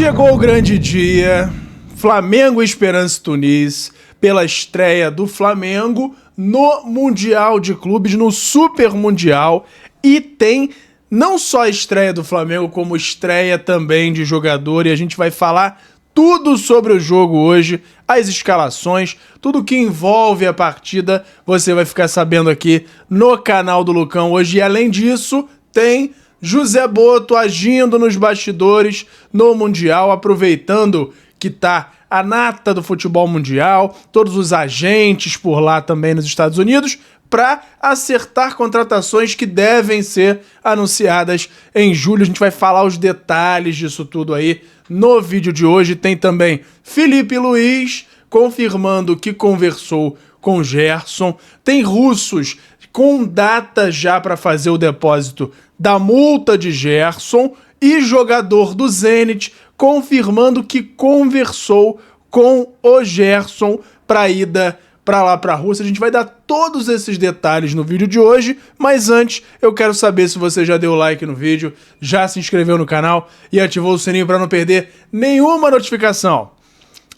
Chegou o grande dia, Flamengo e Esperance Tunis, pela estreia do Flamengo no Mundial de Clubes, no Super Mundial, e tem não só a estreia do Flamengo, como estreia também de jogador, e a gente vai falar tudo sobre o jogo hoje, as escalações, tudo que envolve a partida, você vai ficar sabendo aqui no canal do Lucão hoje, e além disso, tem José Boto agindo nos bastidores no Mundial, aproveitando que tá a nata do futebol mundial, todos os agentes por lá também nos Estados Unidos, para acertar contratações que devem ser anunciadas em julho. A gente vai falar os detalhes disso tudo aí no vídeo de hoje. Tem também Felipe Luiz confirmando que conversou com Gerson. Tem russos com data já para fazer o depósito da multa de Gerson e jogador do Zenit confirmando que conversou com o Gerson para ida para lá para a Rússia. A gente vai dar todos esses detalhes no vídeo de hoje, mas antes eu quero saber se você já deu like no vídeo, já se inscreveu no canal e ativou o sininho para não perder nenhuma notificação.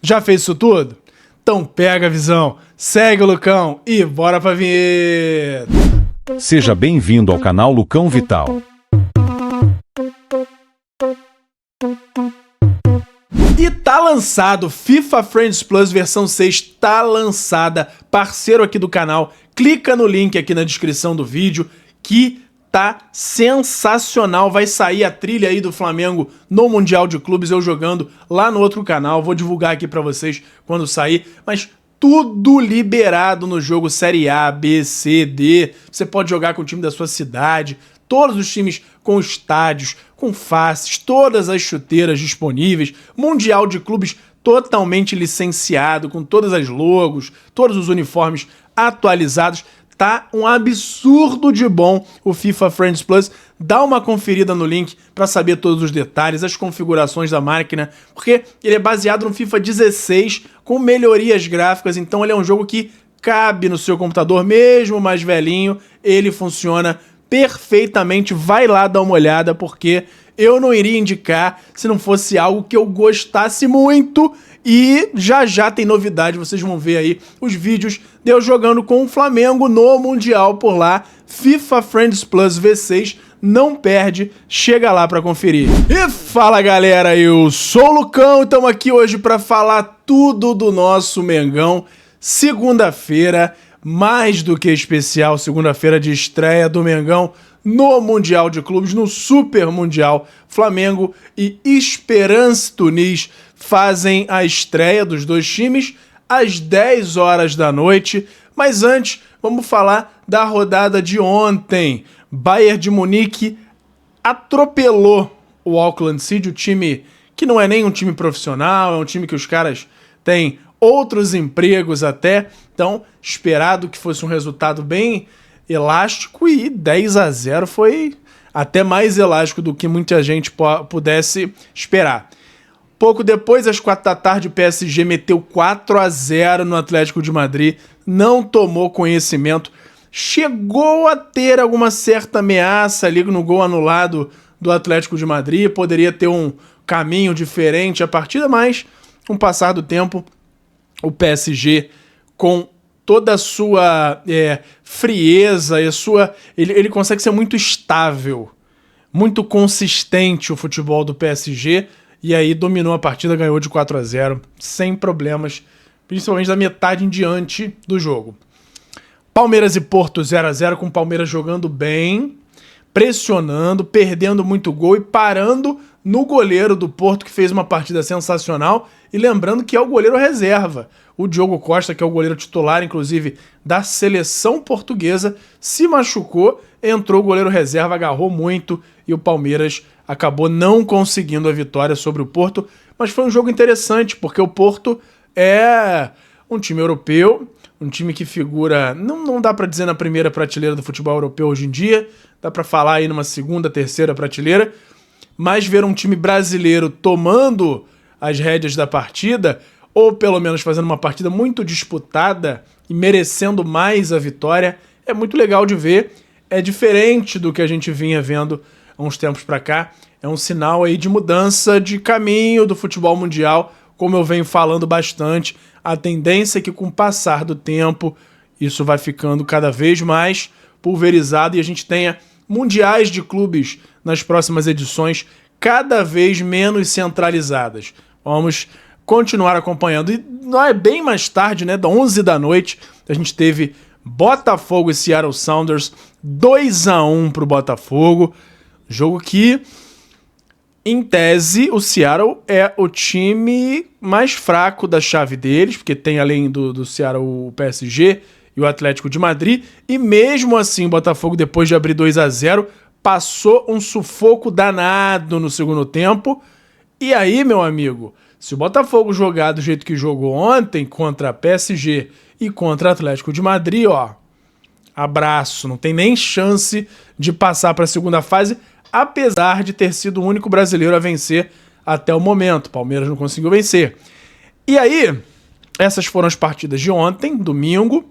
Já fez isso tudo? Então pega a visão, segue o Lucão e bora pra vinheta! Seja bem-vindo ao canal Lucão Vital. E tá lançado, FIFA Friends Plus versão 6 tá lançada, parceiro aqui do canal, clica no link aqui na descrição do vídeo que tá sensacional, vai sair a trilha aí do Flamengo no Mundial de Clubes, eu jogando lá no outro canal, vou divulgar aqui pra vocês quando sair, mas tudo liberado no jogo Série A, B, C, D, você pode jogar com o time da sua cidade, todos os times com estádios, com faces, todas as chuteiras disponíveis, Mundial de Clubes totalmente licenciado, com todas as logos, todos os uniformes atualizados. Tá um absurdo de bom o FIFA Friends Plus. Dá uma conferida no link para saber todos os detalhes, as configurações da máquina, porque ele é baseado no FIFA 16 com melhorias gráficas, então ele é um jogo que cabe no seu computador, mesmo mais velhinho, ele funciona perfeitamente. Vai lá dar uma olhada, porque eu não iria indicar se não fosse algo que eu gostasse muito. E já tem novidade, vocês vão ver aí os vídeos de eu jogando com o Flamengo no Mundial por lá. FIFA Friends Plus V6, não perde, chega lá pra conferir. E fala galera, eu sou o Lucão e estamos aqui hoje pra falar tudo do nosso Mengão. Segunda-feira, mais do que especial, segunda-feira de estreia do Mengão no Mundial de Clubes, no Super Mundial. Flamengo e Esperance Tunis fazem a estreia dos dois times às 10 horas da noite. Mas antes, vamos falar da rodada de ontem. Bayern de Munique atropelou o Auckland City, o time que não é nem um time profissional, é um time que os caras têm outros empregos até, então esperado que fosse um resultado bem elástico, e 10-0 foi até mais elástico do que muita gente pudesse esperar. Pouco depois, às 4 da tarde, o PSG meteu 4-0 no Atlético de Madrid, não tomou conhecimento, chegou a ter alguma certa ameaça ali no gol anulado do Atlético de Madrid, poderia ter um caminho diferente a partida, mas com o passar do tempo, o PSG, com toda a sua frieza, e ele consegue ser muito estável, muito consistente o futebol do PSG, e aí dominou a partida, ganhou de 4-0, sem problemas, principalmente da metade em diante do jogo. Palmeiras e Porto 0-0, com o Palmeiras jogando bem, pressionando, perdendo muito gol e parando no goleiro do Porto, que fez uma partida sensacional, e lembrando que é o goleiro reserva. O Diogo Costa, que é o goleiro titular, inclusive, da seleção portuguesa, se machucou, entrou o goleiro reserva, agarrou muito, e o Palmeiras acabou não conseguindo a vitória sobre o Porto. Mas foi um jogo interessante, porque o Porto é um time europeu, um time que figura, não dá pra dizer na primeira prateleira do futebol europeu hoje em dia, dá pra falar aí numa segunda, terceira prateleira, mas ver um time brasileiro tomando as rédeas da partida, ou pelo menos fazendo uma partida muito disputada e merecendo mais a vitória, é muito legal de ver. É diferente do que a gente vinha vendo há uns tempos pra cá. é um sinal aí de mudança de caminho do futebol mundial, como eu venho falando bastante. A tendência é que com o passar do tempo isso vai ficando cada vez mais pulverizado e a gente tenha mundiais de clubes nas próximas edições cada vez menos centralizadas. Vamos continuar acompanhando. E não é bem mais tarde, né, 11 da noite, a gente teve Botafogo e Seattle Sounders, 2-1 pro Botafogo. Jogo que, em tese, o Seattle é o time mais fraco da chave deles, porque tem além do Seattle o PSG e o Atlético de Madrid, e mesmo assim o Botafogo, depois de abrir 2-0, passou um sufoco danado no segundo tempo. E aí, meu amigo, se o Botafogo jogar do jeito que jogou ontem contra a PSG e contra o Atlético de Madrid, ó, abraço, não tem nem chance de passar para a segunda fase, apesar de ter sido o único brasileiro a vencer até o momento. O Palmeiras não conseguiu vencer. E aí, essas foram as partidas de ontem, domingo.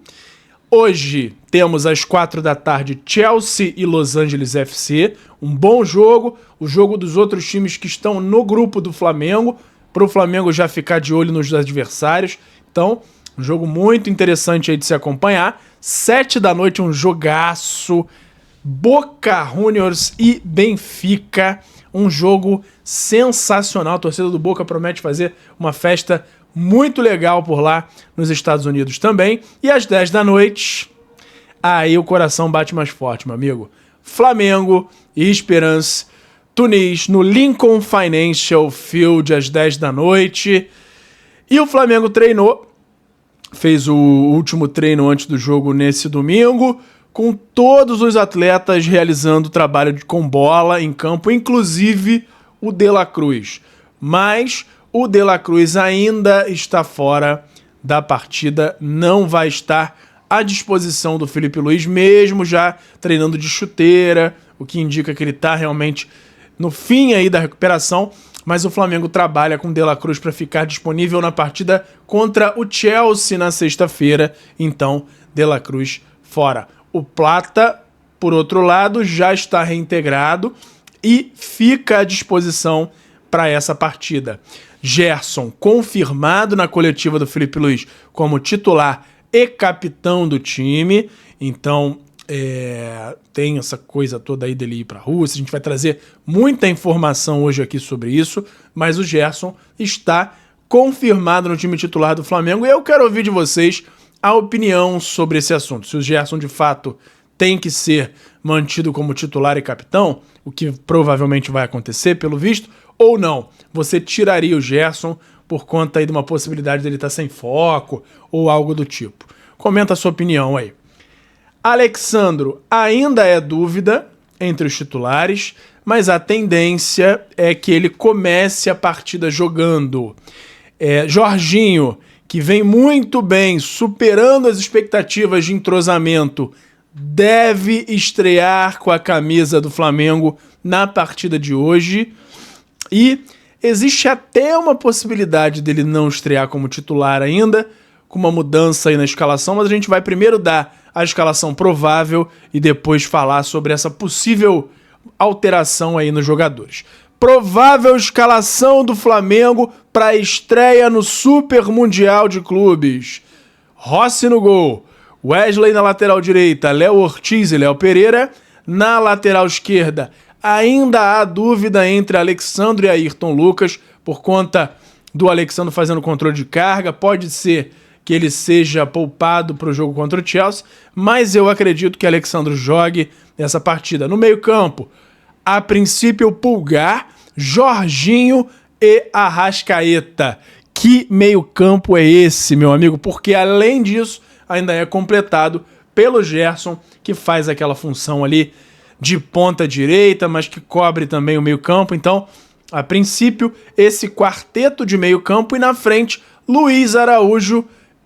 Hoje temos às 4 da tarde Chelsea e Los Angeles FC, um bom jogo, o jogo dos outros times que estão no grupo do Flamengo, para o Flamengo já ficar de olho nos adversários. Então, um jogo muito interessante aí de se acompanhar. 7 da noite, um jogaço, Boca Juniors e Benfica, um jogo sensacional. A torcida do Boca promete fazer uma festa muito legal por lá nos Estados Unidos também. E às 10 da noite, aí o coração bate mais forte, meu amigo. Flamengo e Esperance Tunis no Lincoln Financial Field às 10 da noite. E o Flamengo treinou, fez o último treino antes do jogo nesse domingo, com todos os atletas realizando trabalho com bola em campo, inclusive o De La Cruz. Mas o De La Cruz ainda está fora da partida, não vai estar à disposição do Felipe Luiz, mesmo já treinando de chuteira, o que indica que ele está realmente no fim aí da recuperação, mas o Flamengo trabalha com De La Cruz para ficar disponível na partida contra o Chelsea na sexta-feira, então De La Cruz fora. O Plata, por outro lado, já está reintegrado e fica à disposição para essa partida. Gerson, confirmado na coletiva do Felipe Luiz como titular e capitão do time, então tem essa coisa toda aí dele ir para a Rússia. A gente vai trazer muita informação hoje aqui sobre isso, mas o Gerson está confirmado no time titular do Flamengo e eu quero ouvir de vocês a opinião sobre esse assunto. Se o Gerson de fato tem que ser mantido como titular e capitão, o que provavelmente vai acontecer pelo visto, ou não. Você tiraria o Gerson por conta aí de uma possibilidade dele estar sem foco ou algo do tipo. Comenta a sua opinião aí. Alexandro ainda é dúvida entre os titulares, mas a tendência é que ele comece a partida jogando. Jorginho, que vem muito bem, superando as expectativas de entrosamento, deve estrear com a camisa do Flamengo na partida de hoje. E existe até uma possibilidade dele não estrear como titular ainda, com uma mudança aí na escalação, mas a gente vai primeiro dar a escalação provável e depois falar sobre essa possível alteração aí nos jogadores. Provável escalação do Flamengo para a estreia no Super Mundial de Clubes. Rossi no gol, Wesley na lateral direita, Léo Ortiz e Léo Pereira. Na lateral esquerda, ainda há dúvida entre Alexandre e Ayrton Lucas, por conta do Alexandre fazendo controle de carga. Pode ser que ele seja poupado para o jogo contra o Chelsea, mas eu acredito que Alexandre jogue essa partida. No meio-campo, a princípio, Pulgar, Jorginho e Arrascaeta. Que meio-campo é esse, meu amigo? Porque, além disso, ainda é completado pelo Gerson, que faz aquela função ali de ponta direita, mas que cobre também o meio-campo. Então, a princípio, esse quarteto de meio-campo e na frente, Luiz Araújo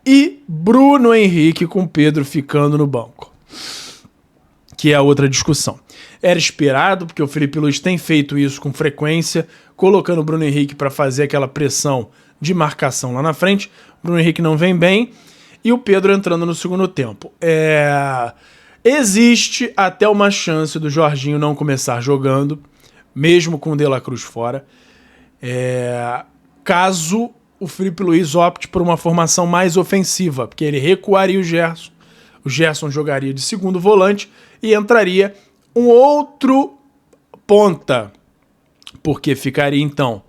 e Bruno Henrique, com Pedro ficando no banco. Que é a outra discussão. Era esperado, porque o Felipe Luiz tem feito isso com frequência, colocando o Bruno Henrique para fazer aquela pressão de marcação lá na frente. O Bruno Henrique não vem bem e o Pedro entrando no segundo tempo. Existe até uma chance do Jorginho não começar jogando, mesmo com o De La Cruz fora. Caso o Filipe Luís opte por uma formação mais ofensiva, porque ele recuaria o Gerson jogaria de segundo volante e entraria um outro ponta, porque ficaria então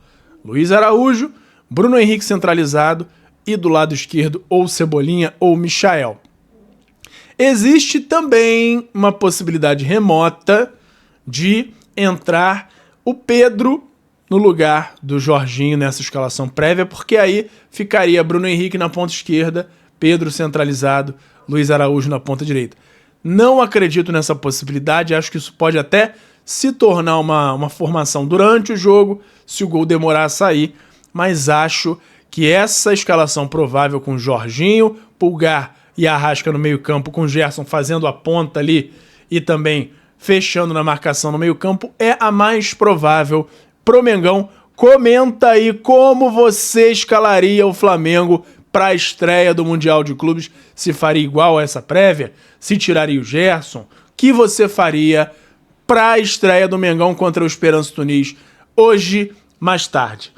Luiz Araújo, Bruno Henrique centralizado e do lado esquerdo ou Cebolinha ou Michael. Existe também uma possibilidade remota de entrar o Pedro no lugar do Jorginho nessa escalação prévia, porque aí ficaria Bruno Henrique na ponta esquerda, Pedro centralizado, Luiz Araújo na ponta direita. Não acredito nessa possibilidade, acho que isso pode até se tornar uma formação durante o jogo, se o gol demorar a sair, mas acho que essa escalação provável com Jorginho, Pulgar e Arrasca no meio-campo, com Gerson fazendo a ponta ali e também fechando na marcação no meio-campo, é a mais provável pro Mengão. Comenta aí como você escalaria o Flamengo para a estreia do Mundial de Clubes, se faria igual a essa prévia, se tiraria o Gerson, o que você faria para a estreia do Mengão contra o Esperance Tunis hoje, mais tarde.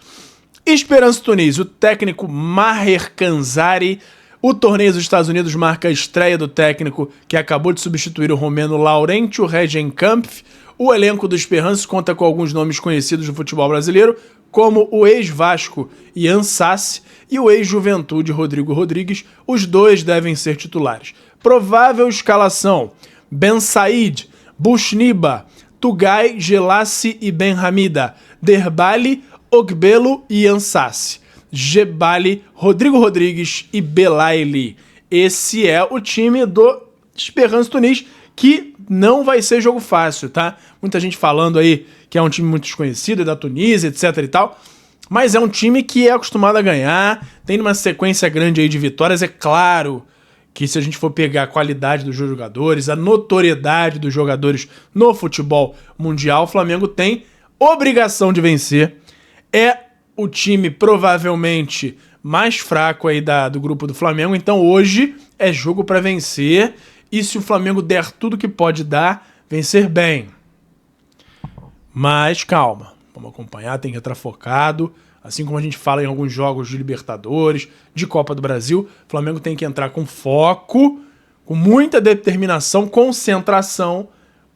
Esperance Tunis, o técnico Maher Kanzari. O torneio dos Estados Unidos marca a estreia do técnico que acabou de substituir o romeno Laurentio Regenkampf. O elenco do Esperance conta com alguns nomes conhecidos do futebol brasileiro, como o ex-Vasco Ian Sassi e o ex-Juventude Rodrigo Rodrigues. Os dois devem ser titulares. Provável escalação: Ben Said, Bushniba, Tugay, Gelassi e Ben Hamida, Derbali, Ogbelo e Ian Sassi, Gebali, Rodrigo Rodrigues e Belaili. Esse é o time do Esperance Tunis, que não vai ser jogo fácil, tá? Muita gente falando aí que é um time muito desconhecido, é da Tunísia, etc e tal, mas é um time que é acostumado a ganhar, tem uma sequência grande aí de vitórias. É claro que se a gente for pegar a qualidade dos jogadores, a notoriedade dos jogadores no futebol mundial, o Flamengo tem obrigação de vencer. É o time provavelmente mais fraco aí do grupo do Flamengo, então hoje é jogo para vencer, e se o Flamengo der tudo que pode dar, vencer bem. Mas calma, vamos acompanhar, tem que entrar focado, assim como a gente fala em alguns jogos de Libertadores, de Copa do Brasil, o Flamengo tem que entrar com foco, com muita determinação, concentração,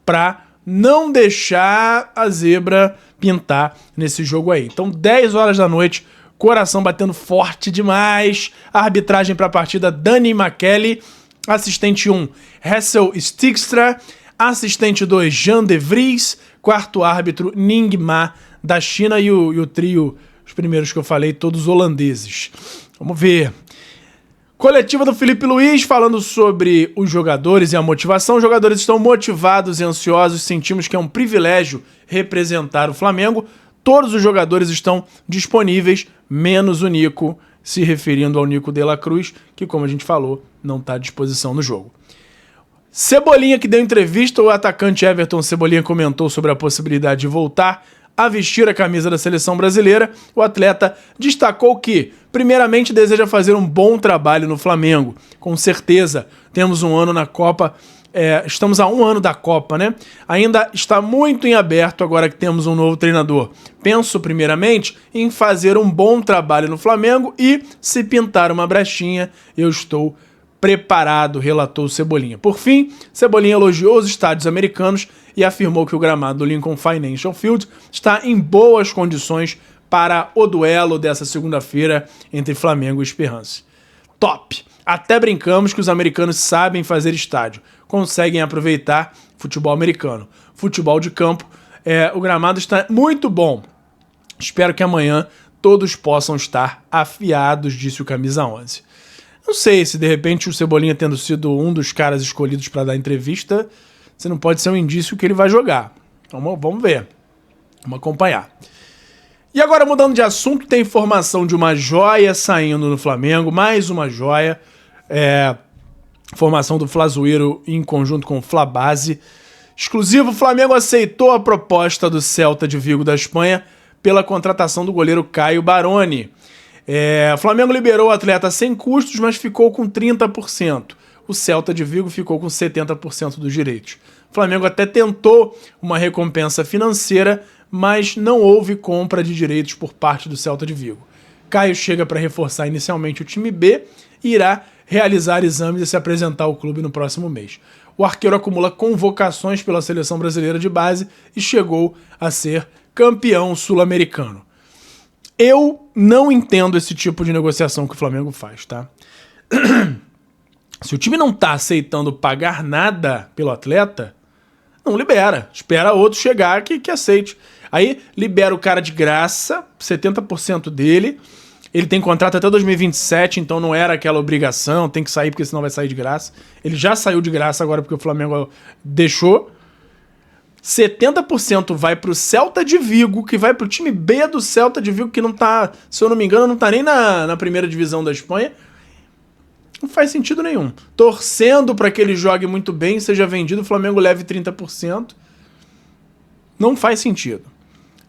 para não deixar a zebra pintar nesse jogo aí. Então, 10 horas da noite, coração batendo forte demais. A arbitragem para a partida: Dani McKelly. Assistente 1, Hessel Stigstra. Assistente 2, Jean de Vries. Quarto árbitro, Ning Ma, da China. E o trio, os primeiros que eu falei, todos holandeses. Vamos ver. Coletiva do Filipe Luís, falando sobre os jogadores e a motivação. Os jogadores estão motivados e ansiosos, sentimos que é um privilégio representar o Flamengo. Todos os jogadores estão disponíveis, menos o Nico, se referindo ao Nico De La Cruz, que, como a gente falou, não está à disposição no jogo. Cebolinha, que deu entrevista, o atacante Everton Cebolinha comentou sobre a possibilidade de voltar a vestir a camisa da seleção brasileira. O atleta destacou que, primeiramente, deseja fazer um bom trabalho no Flamengo. Com certeza, temos um ano na Copa, estamos a um ano da Copa, né? Ainda está muito em aberto agora que temos um novo treinador. Penso, primeiramente, em fazer um bom trabalho no Flamengo e, se pintar uma brechinha, eu estou preparado, relatou Cebolinha. Por fim, Cebolinha elogiou os estádios americanos e afirmou que o gramado do Lincoln Financial Field está em boas condições para o duelo dessa segunda-feira entre Flamengo e Esperance. Top! Até brincamos que os americanos sabem fazer estádio, conseguem aproveitar futebol americano. Futebol de campo, o gramado está muito bom. Espero que amanhã todos possam estar afiados, disse o Camisa 11. Não sei se de repente o Cebolinha, tendo sido um dos caras escolhidos para dar entrevista, você não pode ser um indício que ele vai jogar. Então, vamos ver. Vamos acompanhar. E agora, mudando de assunto, tem informação de uma joia saindo no Flamengo. Mais uma joia. Formação do Flazoeiro em conjunto com o Flabase. Exclusivo: o Flamengo aceitou a proposta do Celta de Vigo da Espanha pela contratação do goleiro Caio Baroni. O Flamengo liberou o atleta sem custos, mas ficou com 30%. O Celta de Vigo ficou com 70% dos direitos. O Flamengo até tentou uma recompensa financeira, mas não houve compra de direitos por parte do Celta de Vigo. Caio chega para reforçar inicialmente o time B e irá realizar exames e se apresentar ao clube no próximo mês. O arqueiro acumula convocações pela seleção brasileira de base e chegou a ser campeão sul-americano. Eu não entendo esse tipo de negociação que o Flamengo faz, tá? Se o time não tá aceitando pagar nada pelo atleta, não libera. Espera outro chegar que aceite. Aí libera o cara de graça, 70% dele. Ele tem contrato até 2027, então não era aquela obrigação, tem que sair porque senão vai sair de graça. Ele já saiu de graça agora porque o Flamengo deixou. 70% vai pro Celta de Vigo, que vai pro time B do Celta de Vigo, que não tá, se eu não me engano, não tá nem na primeira divisão da Espanha. Não faz sentido nenhum. Torcendo para que ele jogue muito bem, seja vendido, o Flamengo leve 30%. Não faz sentido.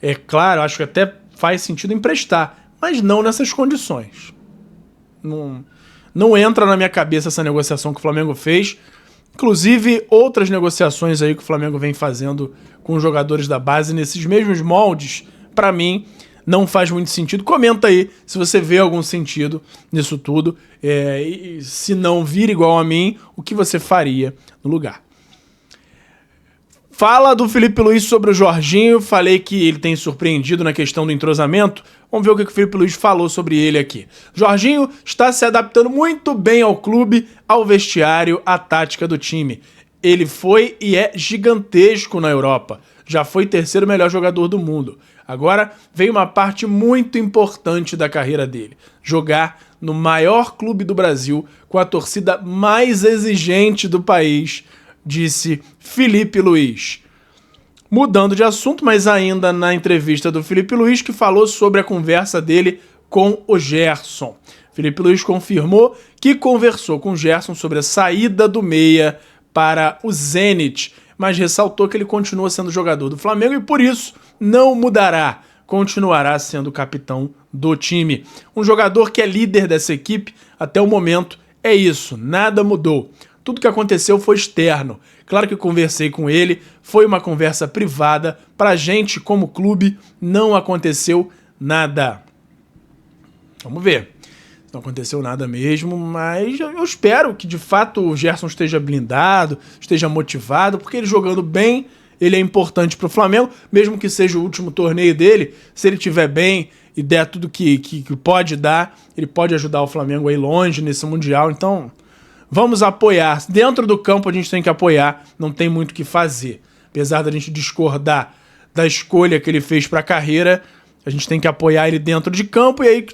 É claro, acho que até faz sentido emprestar, mas não nessas condições. Não entra na minha cabeça essa negociação que o Flamengo fez. Inclusive, outras negociações aí que o Flamengo vem fazendo com os jogadores da base nesses mesmos moldes, para mim, não faz muito sentido. Comenta aí se você vê algum sentido nisso tudo. E se não vir igual a mim, o que você faria no lugar? Fala do Felipe Luiz sobre o Jorginho. Falei que ele tem surpreendido na questão do entrosamento. Vamos ver o que o Felipe Luiz falou sobre ele aqui. Jorginho está se adaptando muito bem ao clube, ao vestiário, à tática do time. Ele foi e é gigantesco na Europa. Já foi terceiro melhor jogador do mundo. Agora vem uma parte muito importante da carreira dele. Jogar no maior clube do Brasil, com a torcida mais exigente do país, disse Felipe Luiz. Mudando de assunto, mas ainda na entrevista do Felipe Luiz, que falou sobre a conversa dele com o Gerson. Felipe Luiz confirmou que conversou com o Gerson sobre a saída do meia para o Zenit, mas ressaltou que ele continua sendo jogador do Flamengo e por isso não mudará, continuará sendo capitão do time. Um jogador que é líder dessa equipe até o momento é isso, nada mudou. Tudo que aconteceu foi externo. Claro que conversei com ele, foi uma conversa privada. Pra gente, como clube, não aconteceu nada. Vamos ver. Não aconteceu nada mesmo, mas eu espero que de fato o Gerson esteja blindado, esteja motivado, porque ele jogando bem, ele é importante pro Flamengo, mesmo que seja o último torneio dele, se ele estiver bem e der tudo que pode dar, ele pode ajudar o Flamengo a ir longe nesse Mundial, então vamos apoiar. Dentro do campo a gente tem que apoiar, não tem muito o que fazer. Apesar da gente discordar da escolha que ele fez para a carreira, a gente tem que apoiar ele dentro de campo e aí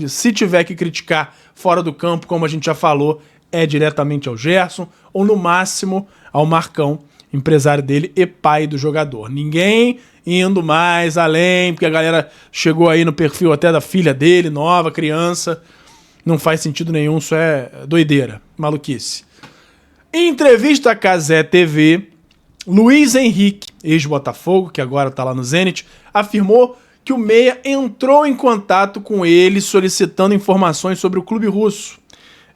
se tiver que criticar fora do campo, como a gente já falou, é diretamente ao Gerson ou no máximo ao Marcão, empresário dele e pai do jogador. Ninguém indo mais além, porque a galera chegou aí no perfil até da filha dele, nova, criança. Não faz sentido nenhum, isso é doideira, maluquice. Em entrevista à Cazé TV, Luiz Henrique, ex-Botafogo, que agora está lá no Zenit, afirmou que o Meia entrou em contato com ele solicitando informações sobre o clube russo.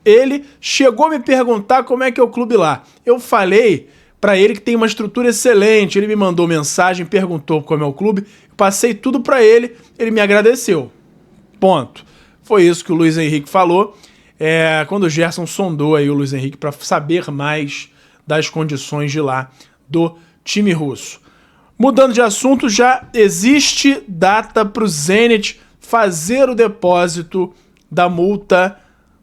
Ele chegou a me perguntar como é que é o clube lá. Eu falei para ele que tem uma estrutura excelente, ele me mandou mensagem, perguntou como é o clube, passei tudo para ele, ele me agradeceu. Ponto. Foi isso que o Luiz Henrique falou, quando o Gerson sondou aí o Luiz Henrique para saber mais das condições de lá do time russo. Mudando de assunto, já existe data para o Zenit fazer o depósito da multa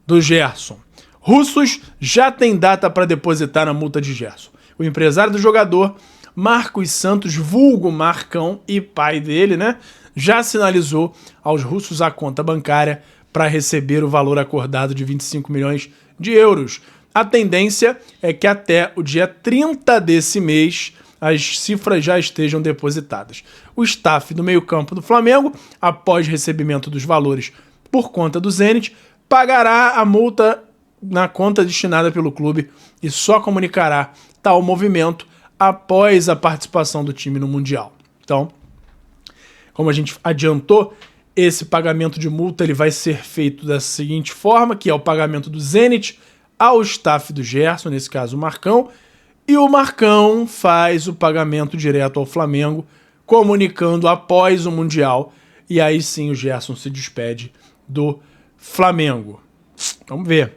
do Gerson. Russos já têm data para depositar a multa de Gerson. O empresário do jogador, Marcos Santos, vulgo Marcão e pai dele, né, já sinalizou aos russos a conta bancária para receber o valor acordado de 25 milhões de euros. A tendência é que até o dia 30 desse mês as cifras já estejam depositadas. O staff do meio-campo do Flamengo, após recebimento dos valores por conta do Zenit, pagará a multa na conta destinada pelo clube e só comunicará tal movimento após a participação do time no Mundial. Então, como a gente adiantou, esse pagamento de multa ele vai ser feito da seguinte forma, que é o pagamento do Zenit ao staff do Gerson, nesse caso o Marcão, e o Marcão faz o pagamento direto ao Flamengo comunicando após o Mundial. E aí sim o Gerson se despede do Flamengo. Vamos ver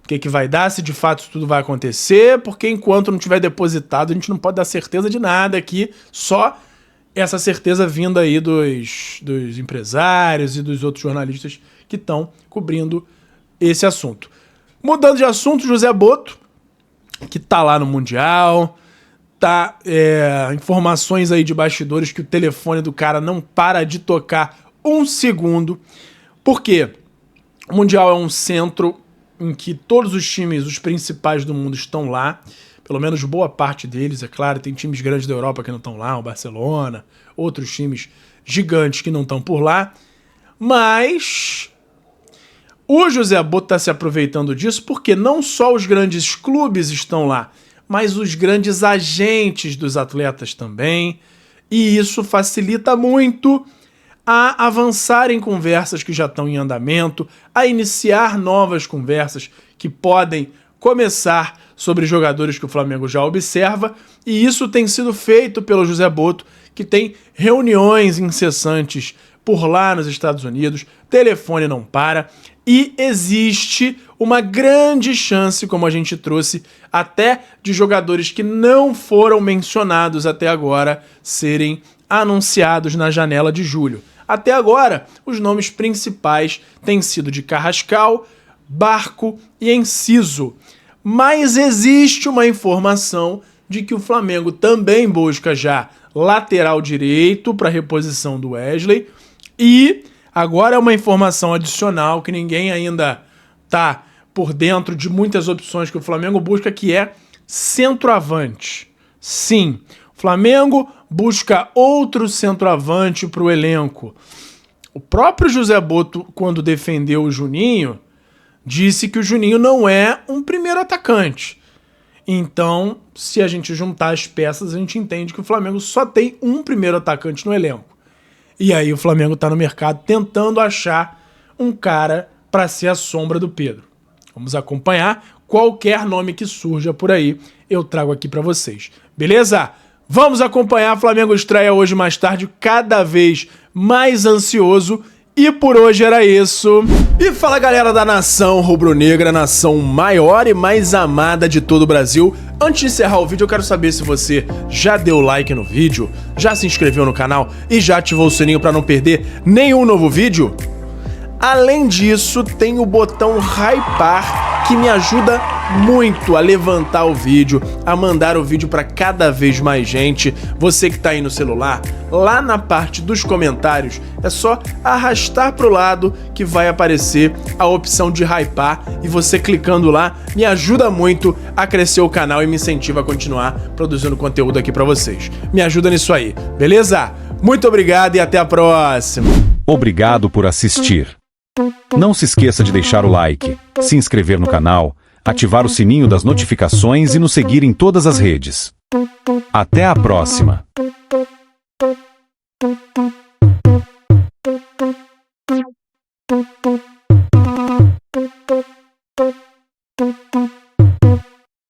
o que vai dar, se de fato isso tudo vai acontecer, porque enquanto não tiver depositado, a gente não pode dar certeza de nada aqui, só essa certeza vinda aí dos empresários e dos outros jornalistas que estão cobrindo esse assunto. Mudando de assunto, José Botto, que tá lá no Mundial, informações aí de bastidores que o telefone do cara não para de tocar um segundo. Por quê? O Mundial é um centro em que todos os times, os principais do mundo, estão lá. Pelo menos boa parte deles, é claro. Tem times grandes da Europa que não estão lá, o Barcelona, outros times gigantes que não estão por lá. Mas o José Botto está se aproveitando disso porque não só os grandes clubes estão lá, mas os grandes agentes dos atletas também. E isso facilita muito a avançar em conversas que já estão em andamento, a iniciar novas conversas que podem começar sobre jogadores que o Flamengo já observa, e isso tem sido feito pelo José Botto, que tem reuniões incessantes por lá nos Estados Unidos, telefone não para, e existe uma grande chance, como a gente trouxe, até de jogadores que não foram mencionados até agora serem anunciados na janela de julho. Até agora, os nomes principais têm sido de Carrascal, Barco e Enciso. Mas existe uma informação de que o Flamengo também busca já lateral direito para reposição do Wesley. E agora é uma informação adicional que ninguém ainda está por dentro de muitas opções que o Flamengo busca, que é centroavante. Sim, o Flamengo busca outro centroavante para o elenco. O próprio José Botto, quando defendeu o Juninho, disse que o Juninho não é um primeiro atacante. Então, se a gente juntar as peças, a gente entende que o Flamengo só tem um primeiro atacante no elenco. E aí o Flamengo está no mercado tentando achar um cara para ser a sombra do Pedro. Vamos acompanhar qualquer nome que surja por aí, eu trago aqui para vocês. Beleza? Vamos acompanhar. Flamengo estreia hoje mais tarde, cada vez mais ansioso. E por hoje era isso. E fala, galera da nação rubro-negra, nação maior e mais amada de todo o Brasil. Antes de encerrar o vídeo, eu quero saber se você já deu like no vídeo, já se inscreveu no canal e já ativou o sininho para não perder nenhum novo vídeo. Além disso, tem o botão hypar, que me ajuda muito a levantar o vídeo, a mandar o vídeo para cada vez mais gente. Você que tá aí no celular, lá na parte dos comentários, é só arrastar pro lado que vai aparecer a opção de hypar, e você clicando lá me ajuda muito a crescer o canal e me incentiva a continuar produzindo conteúdo aqui para vocês. Me ajuda nisso aí, beleza? Muito obrigado e até a próxima. Obrigado por assistir. Não se esqueça de deixar o like, se inscrever no canal, ativar o sininho das notificações e nos seguir em todas as redes. Até a próxima!